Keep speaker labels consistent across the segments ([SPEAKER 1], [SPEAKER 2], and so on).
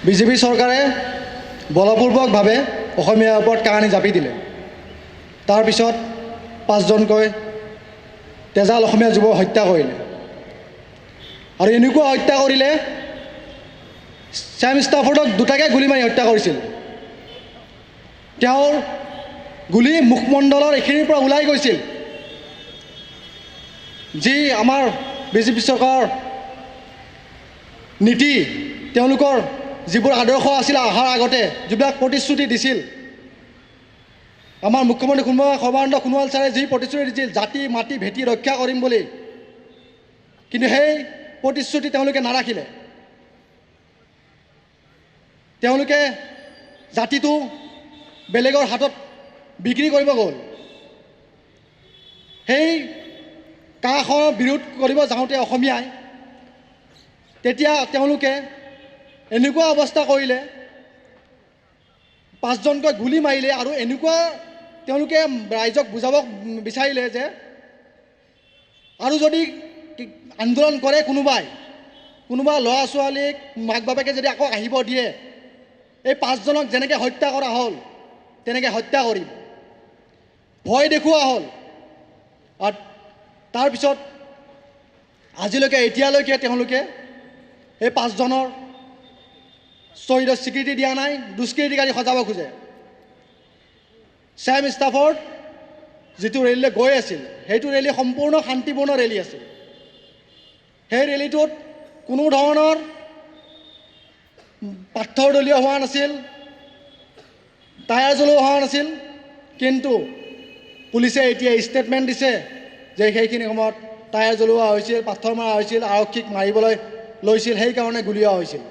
[SPEAKER 1] BJP চৰকাৰে বলপূৰ্বকভাৱে অসমীয়াৰ ওপৰত কাহানি জাপি দিলে। তাৰপিছত 5জনকৈ তেজাল অসমীয়া যুৱক হত্যা কৰিলে আৰু এনেকুৱা হত্যা কৰিলে ছেম ষ্টাফৰ্ডক দুটাকৈ গুলি মাৰি হত্যা কৰিছিল। তেওঁৰ গুলি মুখমণ্ডলৰ এইখিনিৰ পৰা ওলাই গৈছিল। যি আমাৰ বিজেপি চৰকাৰৰ নীতি, তেওঁলোকৰ যিবোৰ আদৰ্শ আছিল অহাৰ আগতে যিবিলাক প্ৰতিশ্ৰুতি দিছিল, আমাৰ মুখ্যমন্ত্ৰী সৰ্বানন্দ সোণোৱাল ছাৰে যি প্ৰতিশ্ৰুতি দিছিল জাতি মাটি ভেটি ৰক্ষা কৰিম বুলি, কিন্তু সেই প্ৰতিশ্ৰুতি তেওঁলোকে নাৰাখিলে। তেওঁলোকে জাতিটো বেলেগৰ হাতত বিক্ৰী কৰিব গ'ল। সেই কাখনৰ বিৰোধ কৰিব যাওঁতে অসমীয়াই তেতিয়া তেওঁলোকে এনেকুৱা অৱস্থা কৰিলে, 5জনকৈ গুলি মাৰিলে আৰু এনেকুৱা তেওঁলোকে ৰাইজক বুজাব বিচাৰিলে যে আৰু যদি আন্দোলন কৰে কোনোবা ল'ৰা ছোৱালীক মাক বাপেকে যদি আকৌ আহিব দিয়ে, এই 5জনক যেনেকৈ হত্যা কৰা হ'ল তেনেকৈ হত্যা কৰিম, ভয় দেখুওৱা হ'ল। আৰু তাৰপিছত আজিলৈকে এতিয়ালৈকে তেওঁলোকে এই 5জনৰ শ্বহীদক স্বীকৃতি দিয়া নাই, দুষ্কৃতিকাৰী সজাব খোজে। ছেম ষ্টাফৰ্ড যিটো ৰেলীলৈ গৈ আছিল সেইটো ৰেলী সম্পূৰ্ণ শান্তিপূৰ্ণ ৰেলী আছিল। সেই ৰেলীটোত কোনো ধৰণৰ পাথৰ দলীয় হোৱা নাছিল, টায়াৰ জ্বলোৱা হোৱা নাছিল, কিন্তু পুলিচে এতিয়া ষ্টেটমেণ্ট দিছে যে সেইখিনি সময়ত টায়াৰ জ্বলোৱা হৈছিল, পাথৰ মৰা হৈছিল, আৰক্ষীক মাৰিবলৈ লৈছিল, সেইকাৰণে গুলীয়া হৈছিল।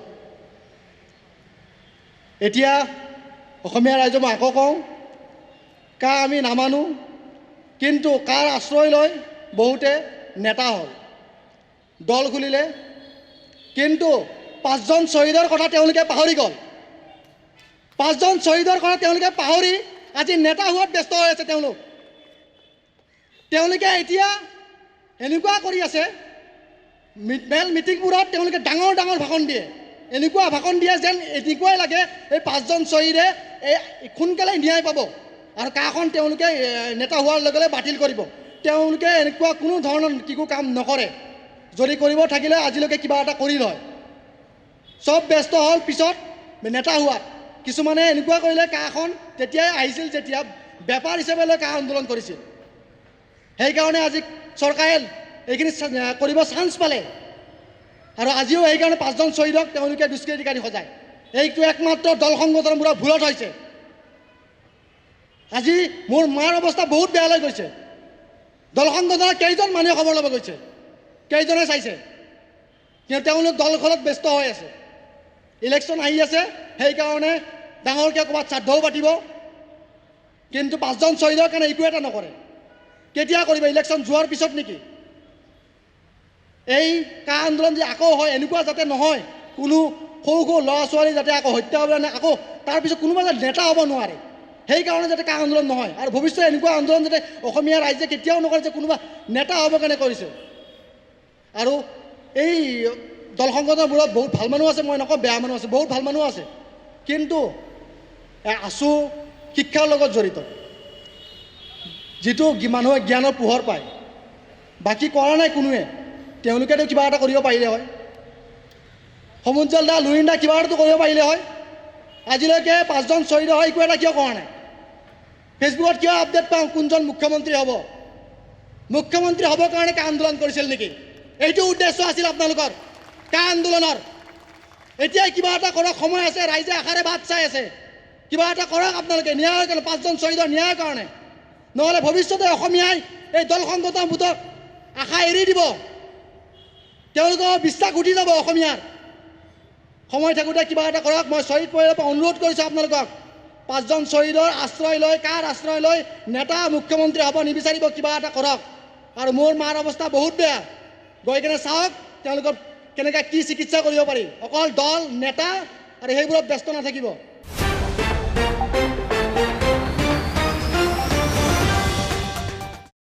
[SPEAKER 1] এতিয়া অসমীয়া ৰাইজক মই আকৌ কওঁ, কা আমি নামানো, কিন্তু কাৰ আশ্ৰয় লৈ বহুতে নেতা হ'ল, দল খুলিলে, কিন্তু 5জন শ্বহীদৰ কথা তেওঁলোকে পাহৰি গ'ল। 5জন শ্বহীদৰ কথা তেওঁলোকে পাহৰি আজি নেতা হোৱাত ব্যস্ত হৈ আছে। তেওঁলোকে এতিয়া এনেকুৱা কৰি আছে, মিটিংবোৰত তেওঁলোকে ডাঙৰ ডাঙৰ ভাষণ দিয়ে, এনেকুৱা ভাষণ দিয়ে যেন এনেকুৱাই লাগে এই 5জন শ্বহীদে সোনকালে ন্যায় পাব আৰু কাখন তেওঁলোকে নেতা হোৱাৰ লগে লগে বাতিল কৰিব। তেওঁলোকে এনেকুৱা কোনো ধৰণৰ কাম নকৰে। যদি কৰিব থাকিলে আজিলৈকে কিবা এটা কৰিল হয়। চব ব্যস্ত হ'ল পিছত নেতা হোৱাত। কিছুমানে এনেকুৱা কৰিলে কাখন তেতিয়াই আহিছিল যেতিয়া বেপাৰ হিচাপে লৈ কা আন্দোলন কৰিছিল। সেইকাৰণে আজি চৰকাৰে এইখিনি কৰিব চান্স পালে আৰু আজিও সেইকাৰণে 5জন শ্বহীদক তেওঁলোকে দুষ্কৃতিকাৰী সজায়। এইটো একমাত্ৰ দল সংগঠনৰ মূৰত ভুলত হৈছে। আজি মোৰ মাৰ অৱস্থা বহুত বেয়া লৈ গৈছে। দল সংগঠনৰ কেইজন মানুহে খবৰ ল'ব গৈছে, কেইজনে চাইছে, কিন্তু তেওঁলোক দলখনত ব্যস্ত হৈ আছে। ইলেকশ্যন আহি আছে, সেইকাৰণে ডাঙৰকৈ ক'ৰবাত শ্ৰাদ্ধও পাতিব, কিন্তু 5জন শ্বহীদৰ কাৰণে একো এটা নকৰে। কেতিয়া কৰিব? ইলেকশ্যন যোৱাৰ পিছত নেকি? এই কা আন্দোলন যে আকৌ হয়, এনেকুৱা যাতে নহয়, কোনো সৰু সৰু ল'ৰা ছোৱালী যাতে আকৌ হত্যা হ'ব নে, আকৌ তাৰপিছত কোনোবা যাতে নেতা হ'ব নোৱাৰে, সেইকাৰণে যাতে কা আন্দোলন নহয়। আৰু ভৱিষ্যতে এনেকুৱা আন্দোলন যাতে অসমীয়া ৰাইজে কেতিয়াও নকৰে যে কোনোবা নেতা হ'ব কাৰণে কৰিছে। আৰু এই দল সংগঠনবোৰত বহুত ভাল মানুহ আছে, মই নকওঁ বেয়া মানুহ আছে, বহুত ভাল মানুহ আছে, কিন্তু আছু শিক্ষাৰ লগত জড়িত, যিটো মানুহে জ্ঞানৰ পোহৰ পায়, বাকী কৰা নাই কোনোৱে। তেওঁলোকেতো কিবা এটা কৰিব পাৰিলে হয়, সমুজ্জ্বল দা লুৰিণ দা কিবা এটাতো কৰিব পাৰিলে হয়। আজিলৈকে 5জন শ্বহীদ হয়, একো এটা কিয় কৰা নাই? ফেচবুকত কিয় আপডেট পাওঁ কোনজন মুখ্যমন্ত্ৰী হ'ব? মুখ্যমন্ত্ৰী হ'বৰ কাৰণে কা আন্দোলন কৰিছিল নেকি? এইটো উদ্দেশ্য আছিল আপোনালোকৰ কা আন্দোলনৰ। এতিয়াই কিবা এটা কৰক, সময় আছে, ৰাইজে আশাৰে বাট চাই আছে, কিবা এটা কৰক আপোনালোকে ন্যায়ৰ কাৰণে, 5জন শ্বহীদৰ ন্যায়ৰ কাৰণে। নহ'লে ভৱিষ্যতে অসমীয়াই এই দল সংগঠন ভোটক আশা এৰি দিব, তেওঁলোকৰ বিশ্বাস উঠি যাব অসমীয়াৰ। সময় থাকোঁতে কিবা এটা কৰক। মই শ্বহীদ পৰিয়ালৰ পৰা অনুৰোধ কৰিছোঁ আপোনালোকক, 5জন শ্বহীদৰ আশ্ৰয় লৈ, কাৰ আশ্ৰয় লৈ নেতা মুখ্যমন্ত্ৰী হ'ব নিবিচাৰিব, কিবা এটা কৰক। আৰু মোৰ মাৰ অৱস্থা বহুত বেয়া, গৈ কেনে চাওক তেওঁলোকক কেনেকৈ কি চিকিৎসা কৰিব পাৰি। অকল দল নেতা আৰু সেইবোৰত ব্যস্ত নাথাকিব।